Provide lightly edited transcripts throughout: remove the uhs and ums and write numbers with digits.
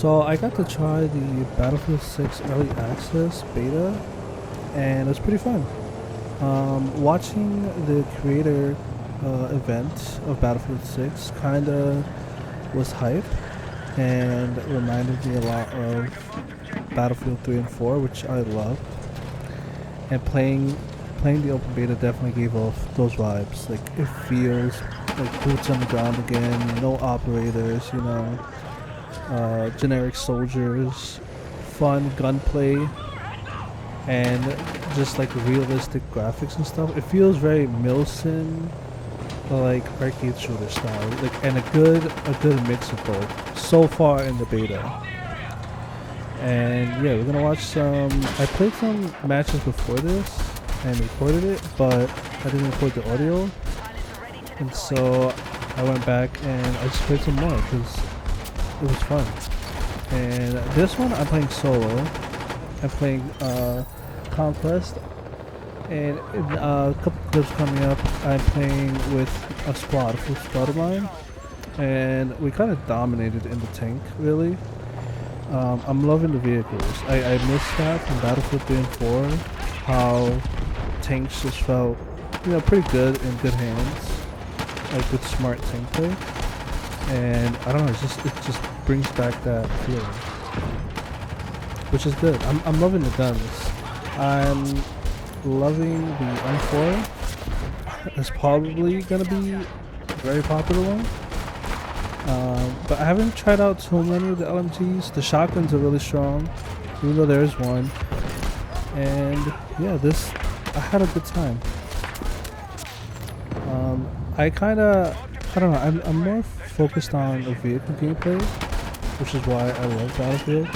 So I got to try the Battlefield 6 Early Access beta, and it was pretty fun. Watching the creator event of Battlefield 6 kind of was hype and reminded me a lot of Battlefield 3 and 4, which I love. And playing the open beta definitely gave off those vibes. Like, it feels like boots on the ground again, no operators, generic soldiers, fun gunplay, and just like realistic graphics and stuff. It feels very Milsim, like arcade shooter style, like, and a good mix of both so far in the beta. And yeah, we're gonna watch some. I played some matches before this and recorded it, but I didn't record the audio, and so I went back and I just played some more because it was fun. And this one I'm playing solo. I'm playing Conquest, and in a couple clips coming up, I'm playing with a full squad of mine, and we kind of dominated in the tank, really. I'm loving the vehicles. I missed that from Battlefield 3 and 4, how tanks just felt, pretty good in good hands, like good smart tank play. And I don't know, it just brings back that feeling, which is good. I'm loving the guns. I'm loving the M4. It's probably gonna be a very popular one. But I haven't tried out too many of the LMGs. The shotguns are really strong, even though there is one. And yeah, I had a good time. I don't know, I'm more focused on the vehicle gameplay, which is why I love Battlefield.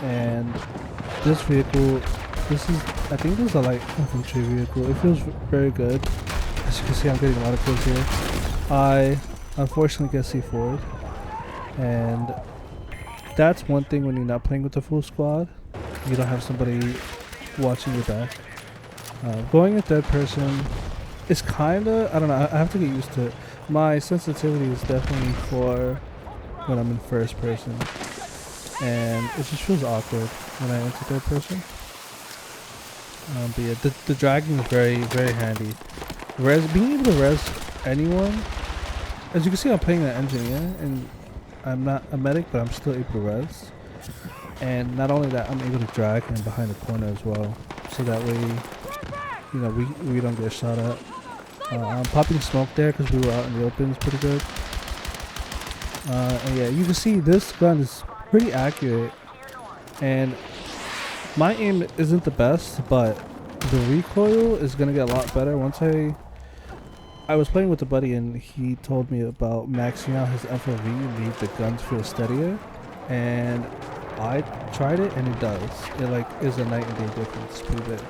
And this vehicle, I think this is a light infantry vehicle. It feels very good. As you can see, I'm getting a lot of kills here. I unfortunately get C4'd, and that's one thing when you're not playing with the full squad. You don't have somebody watching your back. Going in third person is kinda, I don't know, I have to get used to it. My sensitivity is definitely for when I'm in first person, and it just feels awkward when I enter third person. But yeah, the dragging is very, very handy. Being able to res anyone. As you can see, I'm playing an engineer, and I'm not a medic, but I'm still able to res. And not only that, I'm able to drag him behind the corner as well, so that way, we don't get shot at. I'm popping smoke there because we were out in the open. It's pretty good. And yeah, you can see this gun is pretty accurate, and my aim isn't the best, but the recoil is gonna get a lot better once I was playing with a buddy, and he told me about maxing out his FOV and made the guns feel steadier, and I tried it and it does. It is a night and day difference. It's pretty big.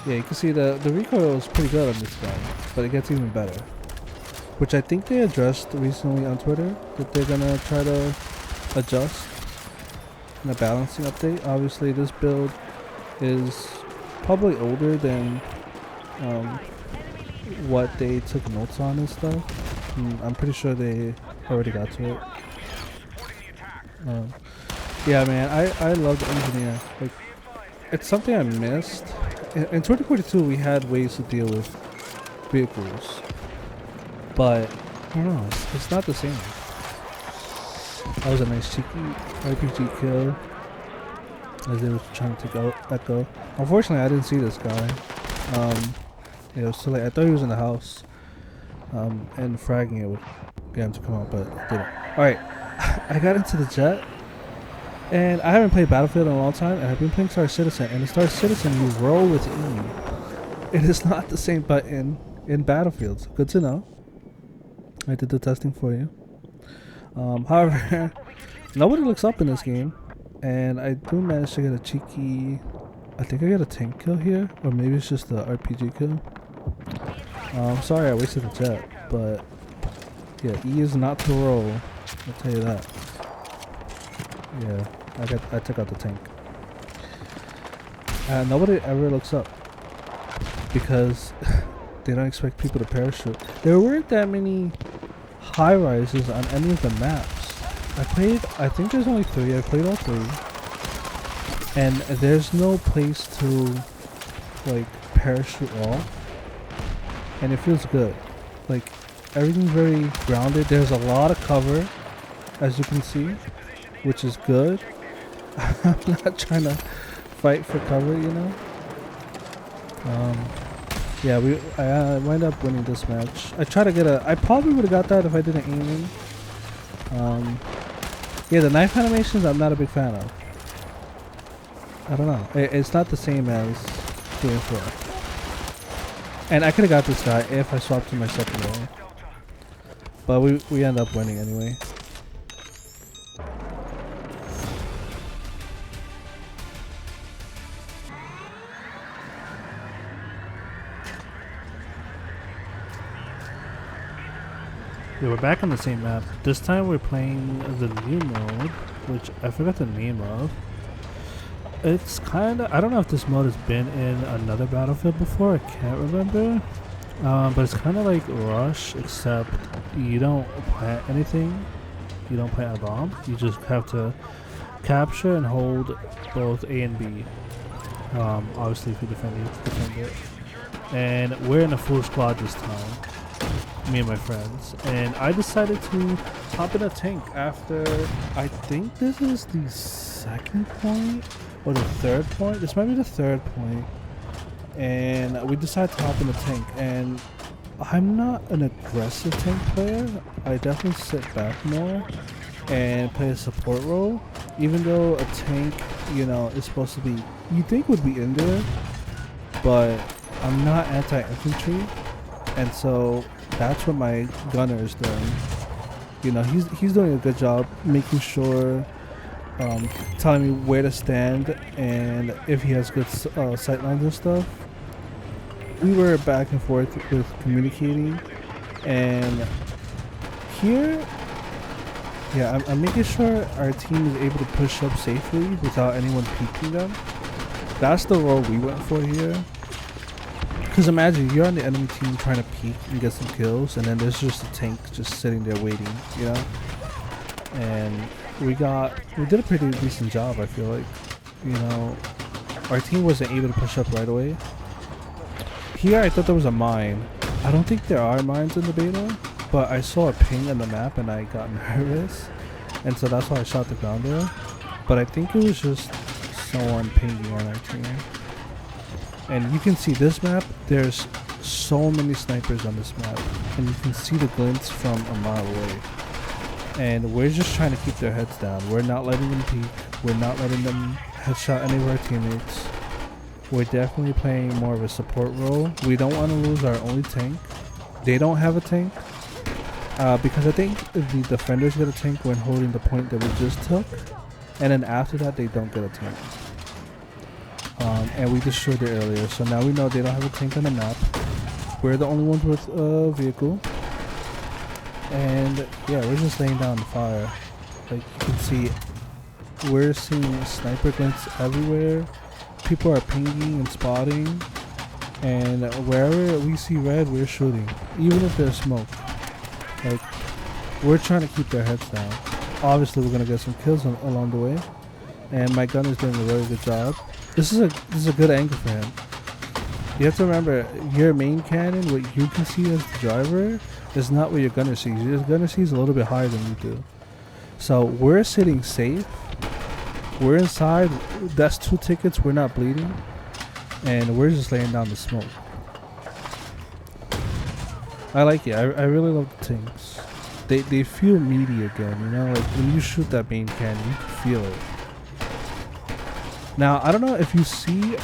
Yeah, you can see the recoil is pretty good on this gun, but it gets even better, which I think they addressed recently on Twitter, that they're gonna try to adjust in a balancing update. Obviously this build is probably older than what they took notes on and stuff. I'm pretty sure they already got to it. Yeah, man, I love the engineer. Like, it's something I missed. In 2042, we had ways to deal with vehicles, but I don't know, it's not the same. That was a nice cheeky RPG kill as they were trying to go Echo. Unfortunately, I didn't see this guy. It was too late. I thought he was in the house, and fragging it would get him to come out, but it didn't. Alright, I got into the jet, and I haven't played Battlefield in a long time, and I've been playing Star Citizen, and in Star Citizen you roll with E. It is not the same button in Battlefield. Good to know. I did the testing for you. However, nobody looks up in this game, and I do manage to get a cheeky, I think I got a tank kill here, or maybe it's just the RPG kill. Sorry I wasted the jet, but yeah, E is not to roll, I'll tell you that. Yeah, I took out the tank. Nobody ever looks up because they don't expect people to parachute. There weren't that many high rises on any of the maps. I think there's only 3. I played all 3. And there's no place to like parachute off. And it feels good. Like everything's very grounded. There's a lot of cover, as you can see, which is good. I'm not trying to fight for cover, you know. Yeah, I wind up winning this match. I try to get I probably would have got that if I didn't aim in. Yeah, the knife animations I'm not a big fan of. I don't know. It's not the same as doing 4. And I could have got this guy if I swapped to my second role. But we end up winning anyway. Yeah, we're back on the same map. This time we're playing the new mode, which I forgot the name of. It's kind of, I don't know if this mode has been in another Battlefield before, I can't remember. But it's kind of like Rush, except you don't plant anything. You don't plant a bomb. You just have to capture and hold both A and B. Obviously if you defend it. And we're in a full squad this time. Me and my friends. And I decided to hop in a tank after, I think this is the second point or the third point. This might be the third point. And we decided to hop in a tank. And I'm not an aggressive tank player. I definitely sit back more and play a support role. Even though a tank, you know, is supposed to be, you think would be in there, but I'm not anti-infantry. And so that's what my gunner is doing. You know, he's doing a good job making sure, telling me where to stand and if he has good sight lines and stuff. We were back and forth with communicating, and here, yeah, I'm making sure our team is able to push up safely without anyone peeking them. That's the role we went for here. Because imagine you're on the enemy team trying to peek and get some kills, and then there's just a tank just sitting there waiting, you know? And we did a pretty decent job, I feel like. You know, our team wasn't able to push up right away. Here I thought there was a mine. I don't think there are mines in the beta, but I saw a ping on the map and I got nervous. And so that's why I shot the ground there. But I think it was just someone pinging on our team. And you can see this map, there's so many snipers on this map. And you can see the glints from a mile away. And we're just trying to keep their heads down. We're not letting them peek. We're not letting them headshot any of our teammates. We're definitely playing more of a support role. We don't want to lose our only tank. They don't have a tank. Because I think the defenders get a tank when holding the point that we just took. And then after that, they don't get a tank. And we destroyed it earlier, so now we know they don't have a tank on the map. We're the only ones with a vehicle. And yeah, we're just laying down the fire. Like you can see, we're seeing sniper glints everywhere. People are pinging and spotting. And wherever we see red, we're shooting. Even if there's smoke. Like, we're trying to keep their heads down. Obviously, we're going to get some kills along the way. And my gun is doing a very good job. This is a good angle for him. You have to remember, your main cannon, what you can see as the driver, is not what your gunner sees. Your gunner sees a little bit higher than you do. So we're sitting safe. We're inside. That's 2 tickets. We're not bleeding. And we're just laying down the smoke. I like it. I really love the tanks. They feel meaty again, you know? Like when you shoot that main cannon, you can feel it. Now, I don't know if you see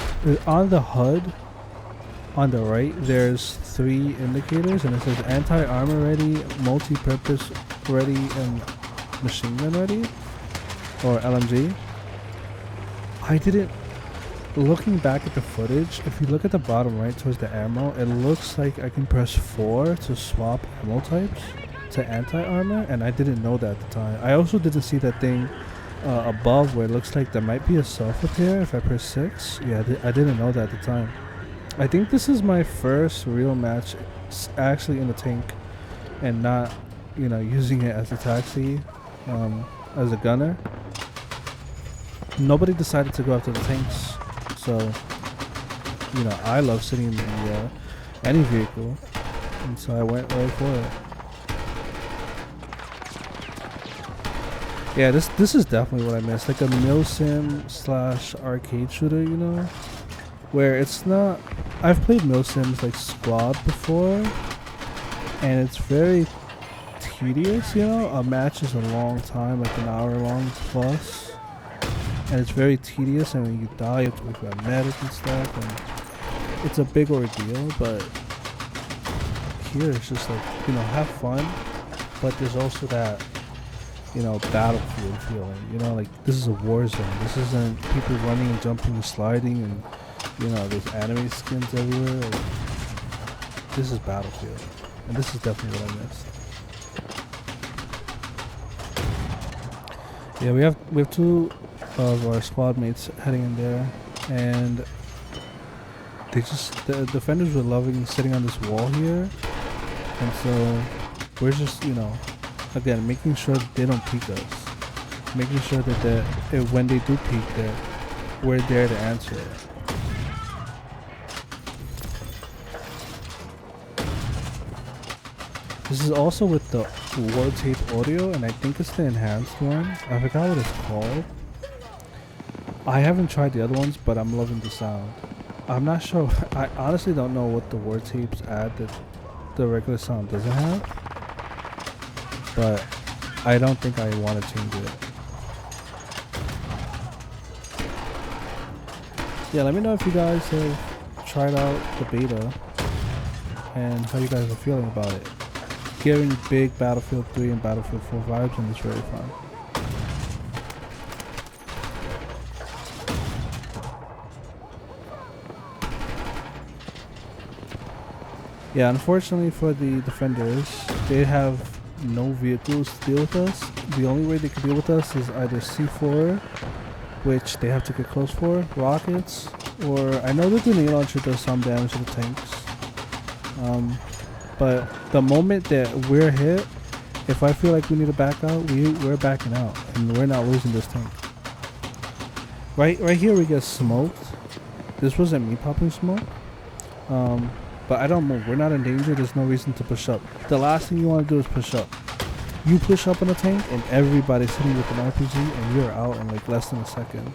on the HUD on the right, there's 3 indicators and it says anti-armor ready, multi-purpose ready, and machine gun ready, or LMG. I didn't, looking back at the footage, if you look at the bottom right towards the ammo, it looks like I can press 4 to swap ammo types to anti-armor, and I didn't know that at the time. I also didn't see that thing above where it looks like there might be a self-repair if I press 6. Yeah, I didn't know that at the time. I think this is my first real match actually in the tank and not, you know, using it as a taxi. as a gunner. Nobody decided to go after the tanks, so you know I love sitting in the any vehicle, and so I went right for it. Yeah, this is definitely what I miss, like a milsim slash arcade shooter, you know, where it's not. I've played milsims like Squad before, and it's very tedious, you know. A match is a long time, like an hour long plus, and it's very tedious. And when you die, you have to wait for a medic and stuff, and it's a big ordeal. But here, it's just like, you know, have fun, but there's also that, you know, battlefield feeling. You know, like this is a war zone. This isn't people running and jumping and sliding, and you know, there's anime skins everywhere. Like, this is Battlefield, and this is definitely what I missed. Yeah, we have two of our squad mates heading in there, and the defenders were loving sitting on this wall here, and so we're just, you know, again, making sure that they don't peek us, making sure that when they do peek, that we're there to answer it. This is also with the War Tape audio, and I think it's the enhanced one. I forgot what it's called. I haven't tried the other ones, but I'm loving the sound. I'm not sure. I honestly don't know what the War Tapes add that the regular sound doesn't have, but I don't think I want to change it. Yeah, let me know if you guys have tried out the beta and how you guys are feeling about it. Giving big Battlefield 3 and Battlefield 4 vibes, and it's really fun. Yeah, unfortunately for the defenders, they have no vehicles to deal with us. The only way they can deal with us is either C4, which they have to get close for, rockets, or I know the grenade launcher does some damage to the tanks. But the moment that we're hit, if I feel like we need to back out, we're backing out, and we're not losing this tank. Right here we get smoked. This wasn't me popping smoke. But I don't move. We're not in danger. There's no reason to push up. The last thing you want to do is push up. You push up on a tank, and everybody's hitting with an RPG, and you're out in like less than a second.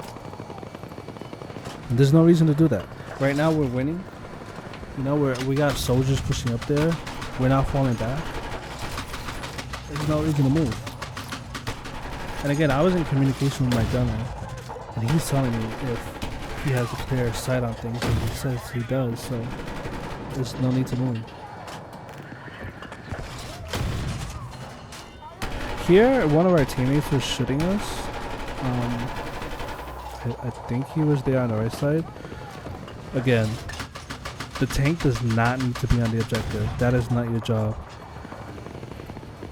And there's no reason to do that. Right now we're winning. You know, we got soldiers pushing up there. We're not falling back. There's no reason to move. And again, I was in communication with my gunner, and he's telling me if he has a clear sight on things, and he says he does, so there's no need to move. Here, one of our teammates was shooting us. I think he was there on the right side. Again, the tank does not need to be on the objective. That is not your job.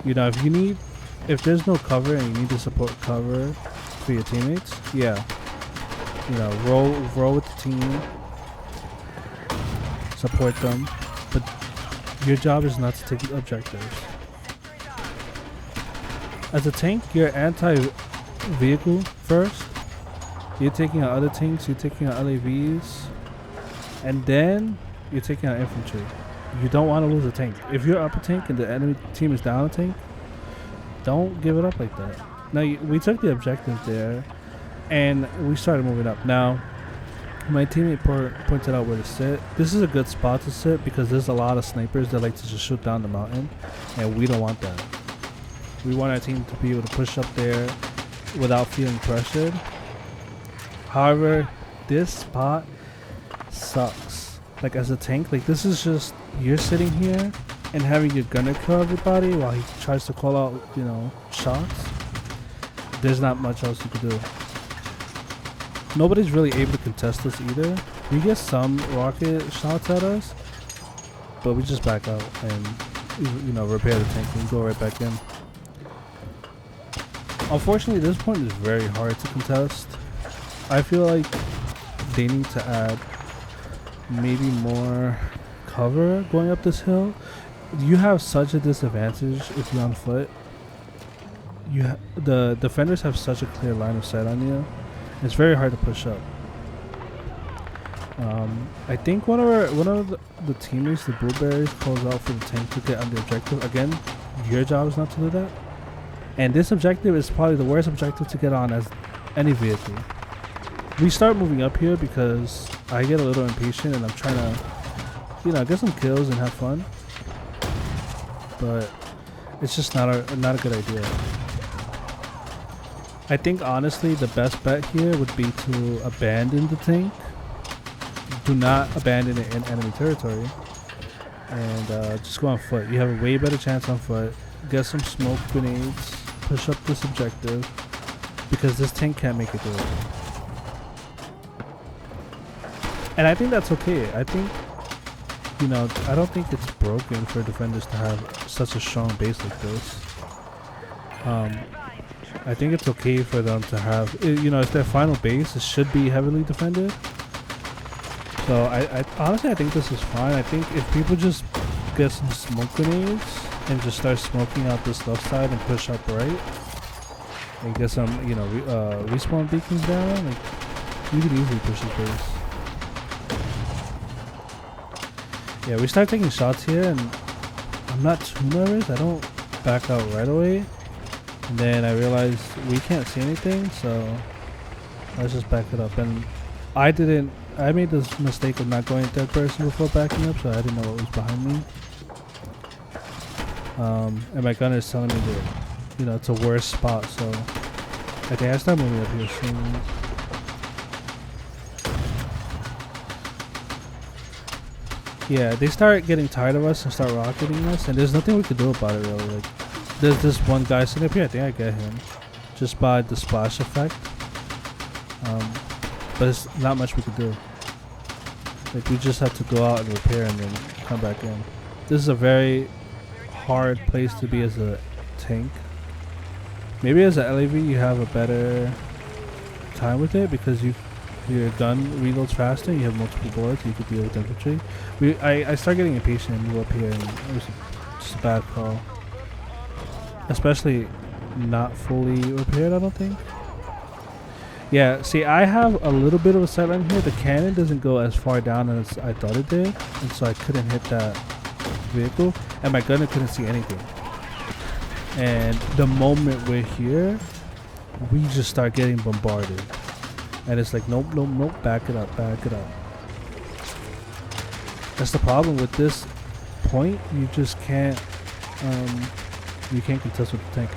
You know, if there's no cover and you need to support cover for your teammates, yeah. You know, roll with the team, support them, but your job is not to take objectives. As a tank, you're anti-vehicle first. You're taking out other tanks, you're taking out LAVs, and then you're taking out infantry. You don't want to lose a tank. If you're up a tank and the enemy team is down a tank, don't give it up like that. Now, we took the objective there, and we started moving up. Now, my teammate pointed out where to sit. This is a good spot to sit because there's a lot of snipers that like to just shoot down the mountain, and we don't want that. We want our team to be able to push up there without feeling pressured. However, this spot sucks. Like, as a tank, like, this is just, you're sitting here and having your gunner kill everybody while he tries to call out, you know, shots. There's not much else you can do. Nobody's really able to contest us either. We get some rocket shots at us, but we just back out and, you know, repair the tank and go right back in. Unfortunately, this point is very hard to contest. I feel like they need to add maybe more cover going up this hill. You have such a disadvantage if you're on foot. the defenders have such a clear line of sight on you. It's very hard to push up. I think one of the teammates, the blueberries, calls out for the tank to get on the objective. Again, your job is not to do that. And this objective is probably the worst objective to get on as any vehicle. We start moving up here because I get a little impatient and I'm trying to, get some kills and have fun. But it's just not a good idea. I think honestly the best bet here would be to abandon the tank. Do not abandon it in enemy territory. And just go on foot. You have a way better chance on foot. Get some smoke grenades. Push up this objective. Because this tank can't make it through it. And I think that's okay. I think, I don't think it's broken for defenders to have such a strong base like this. I think it's okay for them to have, it's their final base. It should be heavily defended. So I honestly, I think this is fine. I think if people just get some smoke grenades and just start smoking out this left side and push up right, and get some, respawn beacons down, like, you could easily push this base. Yeah, we start taking shots here, and I'm not too nervous. I don't back out right away. And then I realized we can't see anything, so let's just back it up. And I made this mistake of not going third person before backing up, so I didn't know what was behind me. And my gunner is telling me that, it's a worse spot, so I think I start moving up here soon. Yeah, they start getting tired of us and start rocketing us, and there's nothing we could do about it really. Like, there's this one guy sitting up here, I think I get him just by the splash effect. But there's not much we could do. Like, we just have to go out and repair and then come back in. This is a very hard place to be as a tank. Maybe as an LAV you have a better time with it because your gun reloads faster, you have multiple bullets, you could deal with infantry. I start getting impatient and move up here, and it was just a bad call. Especially not fully repaired, I don't think. Yeah, see, I have a little bit of a sightline here. The cannon doesn't go as far down as I thought it did, and so I couldn't hit that vehicle, and my gunner couldn't see anything. And the moment we're here, we just start getting bombarded. And it's like, nope, nope, nope, back it up, back it up. That's the problem with this point. You just can't, you can't contest with the tank.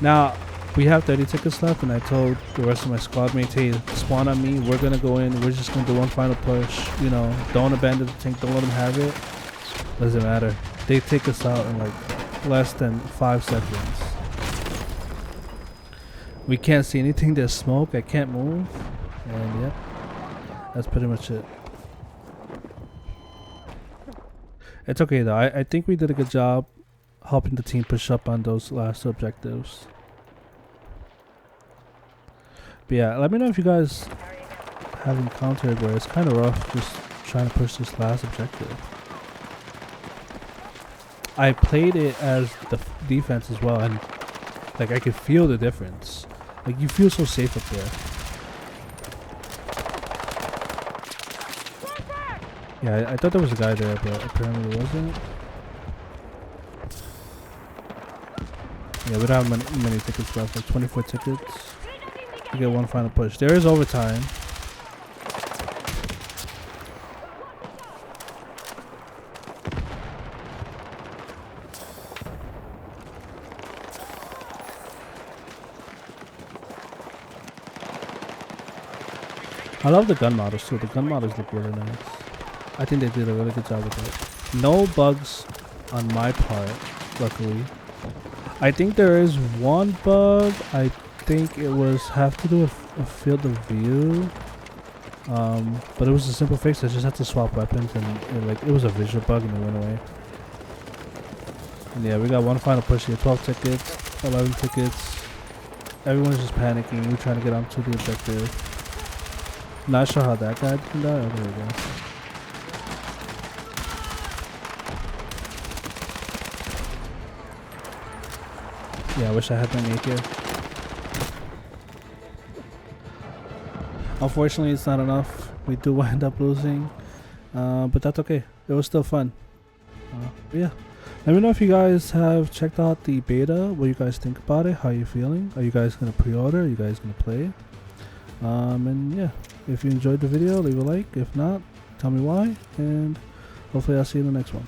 Now, we have 30 tickets left, and I told the rest of my squad mates, hey, spawn on me, we're gonna go in, we're just gonna do one final push, don't abandon the tank, don't let them have it. Doesn't matter. They take us out in like less than 5 seconds. We can't see anything, there's smoke, I can't move, and yeah, that's pretty much it. It's okay though, I think we did a good job helping the team push up on those last objectives. But yeah, let me know if you guys have encountered where it's kind of rough just trying to push this last objective. I played it as the defense as well, and like I could feel the difference. Like, you feel so safe up there. Yeah, I thought there was a guy there, but apparently there wasn't. Yeah, we don't have many tickets left, like 24 tickets. We get one final push. There is overtime. I love the gun models too. The gun models look really nice. I think they did a really good job with it. No bugs on my part, luckily. I think there is one bug. I think it was have to do with a field of view. But it was a simple fix. I just had to swap weapons, and it was a visual bug and it went away. And yeah, we got one final push here. 12 tickets, 11 tickets. Everyone's just panicking. We're trying to get onto the objective. Not sure how that guy did that. Oh, there we go. Yeah, I wish I had my mate here. Unfortunately, it's not enough. We do end up losing, but that's okay. It was still fun. But yeah, let me know if you guys have checked out the beta. What you guys think about it? How you feeling? Are you guys gonna pre-order? Are you guys gonna play? And yeah, if you enjoyed the video, leave a like. If not, tell me why, and hopefully I'll see you in the next one.